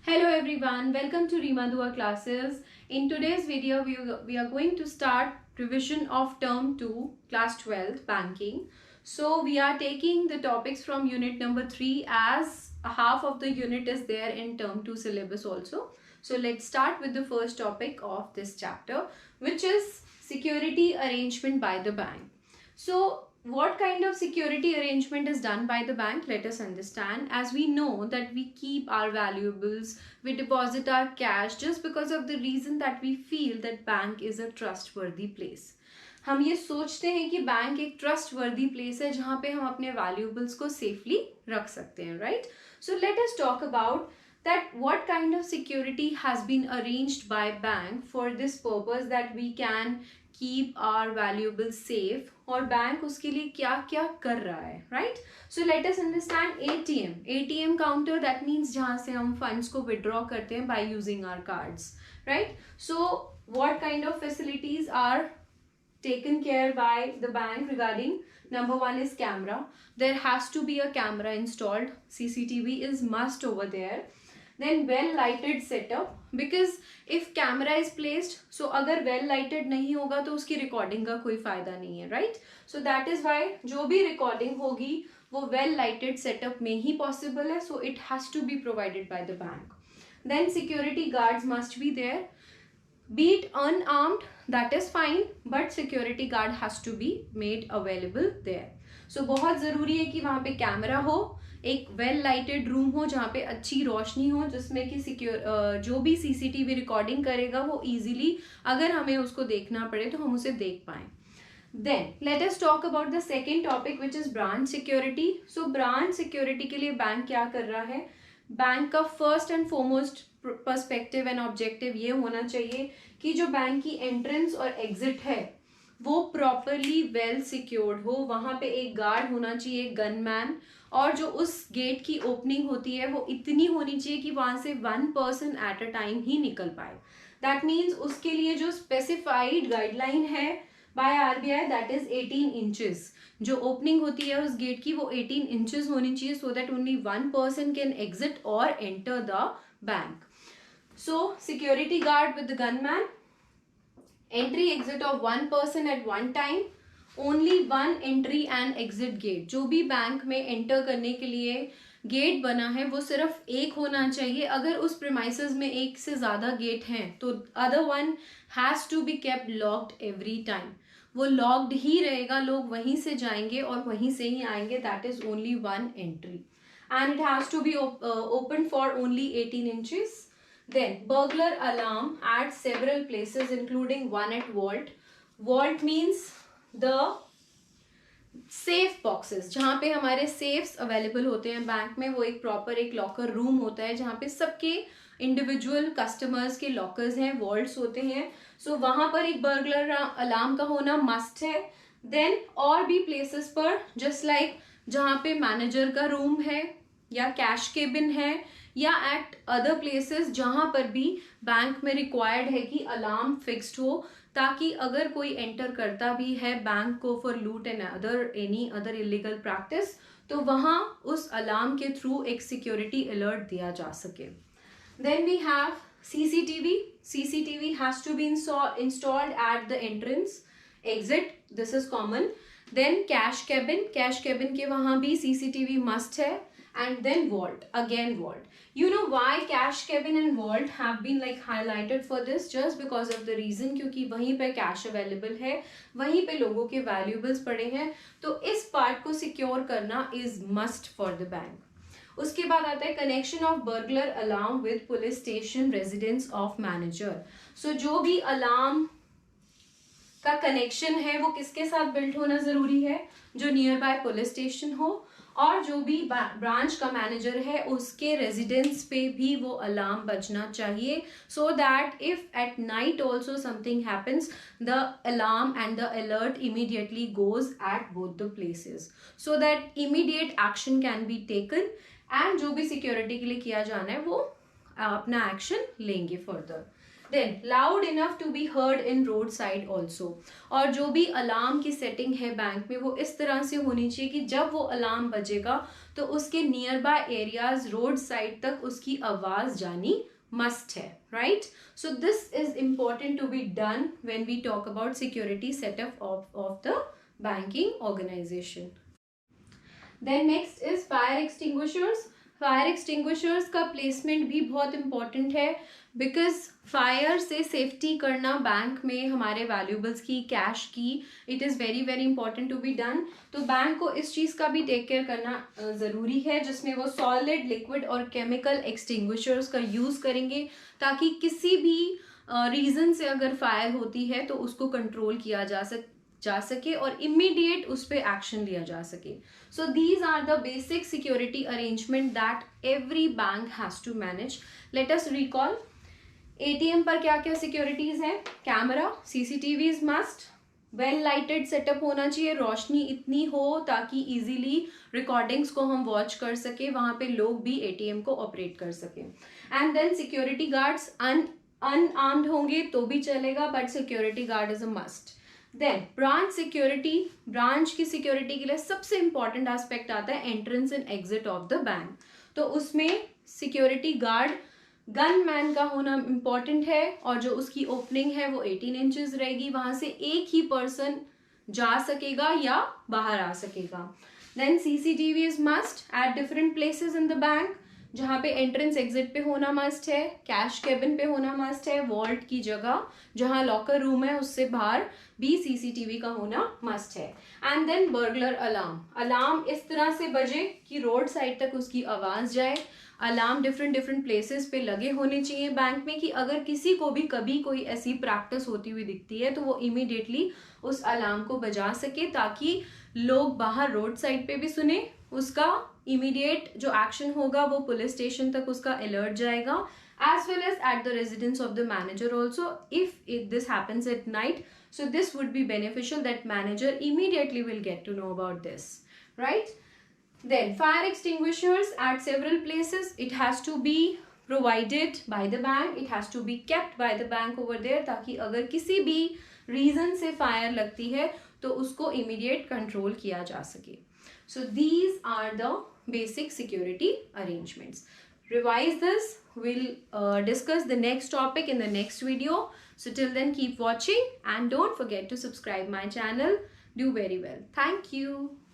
Hello everyone, welcome to Rima Dua classes. In today's video, we are going to start revision of term 2, class 12, banking. So we are taking the topics from unit number 3 as a half of the unit is there in term 2 syllabus also. So let's start with the first topic of this chapter, which is security arrangement by the bank. So what kind of security arrangement is done by the bank? Let us understand. As we know that we keep our valuables, we deposit our cash just because of the reason that we feel that bank is a trustworthy place. हम ये सोचते हैं कि bank एक trustworthy place है जहाँ पे हम अपने वैल्यूएबल्स को सेफली रख सकते हैं, right? So let us talk about that what kind of security has been arranged by bank for this purpose that we can keep our valuables safe और बैंक उसके लिए क्या क्या कर रहा है, right? So let us understand ATM counter, that means जहाँ से हम funds को withdraw करते हैं by using our cards, right? So what kind of facilities are taken care by the bank regarding? Number one is camera. There has to be a camera installed. CCTV is must over there. Then well lighted setup, because if camera is placed, so अगर well lighted नहीं होगा तो उसकी recording का कोई फायदा नहीं है, right? So that is why जो भी recording होगी वो well lighted setup में ही possible है, so it has to be provided by the bank. Then security guards must be there. Be it unarmed, that is fine, but security guard has to be made available there. So बहुत ज़रूरी है कि वहाँ पे camera हो, एक well lighted room हो जहाँ पे अच्छी रोशनी हो, जिसमें कि सिक्योर जो भी सीसीटीवी रिकॉर्डिंग करेगा वो इजीली अगर हमें उसको देखना पड़े तो हम उसे देख पाएं. Then let us talk about the second topic, which is branch security. So branch security के लिए बैंक क्या कर रहा है? बैंक का first and foremost perspective and objective ये होना चाहिए कि जो बैंक की एंट्रेंस और एग्जिट है वो प्रॉपरली वेल सिक्योर्ड हो. वहां पे एक गार्ड होना चाहिए, गनमैन, और जो उस गेट की ओपनिंग होती है वो इतनी होनी चाहिए कि वहां से one person at a time ही निकल पाए. दैट मीन्स उसके लिए जो स्पेसिफाइड गाइडलाइन है by RBI, that is 18 inches. जो ओपनिंग होती है उस गेट की वो 18 इंचेस होनी चाहिए, so that only one person can exit और enter the bank. So security guard with the gunman, entry exit of one person at one time, only one entry and exit gate. जो भी bank में enter करने के लिए gate बना है वो सिर्फ एक होना चाहिए. अगर उस प्रीमाइसेस में एक से ज़्यादा गेट हैं तो other one has to be kept locked every time. वो लॉक्ड ही रहेगा, लोग वहीं से जाएंगे और वहीं से ही आएंगे. That is only one entry and it has to be open for only 18 inches. Then burglar alarm at several places including one at vault. Vault means the safe boxes जहाँ पे हमारे सेफ्स अवेलेबल होते हैं bank में. वो एक proper एक locker room होता है जहाँ पे सबके इंडिविजुअल कस्टमर्स के लॉकर्स हैं, वॉल्ट्स होते हैं. सो वहाँ पर एक बर्गलर अलार्म का होना मस्ट है. देन और भी प्लेसेस पर जस्ट लाइक जहाँ पे मैनेजर का रूम है या कैश केबिन है या एट अदर प्लेसेस जहाँ पर भी बैंक में रिक्वायर्ड है कि अलार्म फिक्स्ड हो, ताकि अगर कोई एंटर करता भी है बैंक को फॉर लूट and any other illegal practice तो वहाँ उस अलार्म के थ्रू एक सिक्योरिटी अलर्ट दिया जा सके. Then we have CCTV has to be installed at the entrance exit, this is common. Then cash cabin के वहाँ भी CCTV मस्ट है. And then vault, again vault. You know why cash cabin and vault have been like highlighted for this? Just because of the reason क्योंकि वहीं पे cash available है, वहीं पे लोगों के वैल्यूएबल्स पड़े हैं, तो इस पार्ट को सिक्योर करना is must for the bank. उसके बाद आता है connection of burglar alarm with police station residence of manager. So जो भी अलार्म का कनेक्शन है वो किसके साथ बिल्ट होना जरूरी है? जो नियर बाय पुलिस स्टेशन हो, और जो भी ब्रांच का मैनेजर है उसके रेजिडेंस पे भी वो अलार्म बजना चाहिए, so that if at night also something happens the alarm and the alert immediately goes at both the places, so that immediate action can be taken and जो भी security के लिए किया जाना है वो अपना एक्शन लेंगे further. Then loud enough to be heard in road side also. और जो भी अलार्म की सेटिंग है बैंक में वो इस तरह से होनी चाहिए कि जब वो अलार्म बजेगा तो उसके nearby areas road side तक उसकी आवाज जानी मस्ट है, right? So this is important to be done when we talk about security setup of the banking organisation. Then next is fire extinguishers. Fire extinguishers का placement भी बहुत important है, because fire से सेफ्टी करना bank में हमारे valuables की, cash की, it is very very important to be done. तो बैंक को इस चीज़ का भी टेक केयर करना ज़रूरी है, जिसमें वो सॉलिड, लिक्विड और केमिकल एक्सटिंग्विशर्स का यूज़ करेंगे, ताकि किसी भी रीज़न से अगर फायर होती है तो उसको कंट्रोल किया जा सके और इमीडिएट उस पर एक्शन लिया जा सके. So these are the basic security arrangement that every bank has to manage. Let us recall. ATM पर क्या क्या सिक्योरिटीज हैं? Camera, CCTV is must, well lighted setup होना चाहिए, रोशनी इतनी हो ताकि इजीली रिकॉर्डिंग्स को हम वॉच कर सके, वहां पे लोग भी एटीएम को ऑपरेट कर सके. And then security guards unarmed होंगे तो भी चलेगा, but security guard is a must. Then branch security. Branch की सिक्योरिटी के लिए सबसे इंपॉर्टेंट एस्पेक्ट आता है entrance and exit of the bank. तो उसमें सिक्योरिटी गार्ड गन मैन का होना इंपॉर्टेंट है, और जो उसकी ओपनिंग है वो 18 इंचेस रहेगी, वहां से एक ही पर्सन जा सकेगा या बाहर आ सकेगा. Then CCTV is must at different places in the bank, जहाँ पे एंट्रेंस एग्जिट पे होना मस्ट है, कैश केबिन पे होना मस्ट है, वॉल्ट की जगह जहाँ लॉकर रूम है उससे बाहर भी सीसीटीवी का होना मस्ट है. And then burglar alarm. Alarm इस तरह से बजे कि रोड साइड तक उसकी आवाज जाए. अलार्म डिफरेंट प्लेसेस पे लगे होने चाहिए बैंक में, कि अगर किसी को भी कभी कोई ऐसी प्रैक्टिस होती हुई दिखती है तो वो इमीडिएटली उस अलार्म को बजा सके, ताकि लोग बाहर रोड साइड पे भी सुने, उसका इमीडिएट जो एक्शन होगा वो पुलिस स्टेशन तक उसका अलर्ट जाएगा, as well as at the residence of the manager also if this happens at night. So this would be beneficial that manager immediately will get to know about this, right? Then fire extinguishers at several places. It has to be provided by the bank, it has to be kept by the bank over there, ताकि अगर किसी भी reason से fire लगती है तो उसको immediate control किया जा सके. So these are the basic security arrangements. Revise this. We'll discuss the next topic in the next video. So till then, keep watching and don't forget to subscribe my channel. Do very well. Thank you.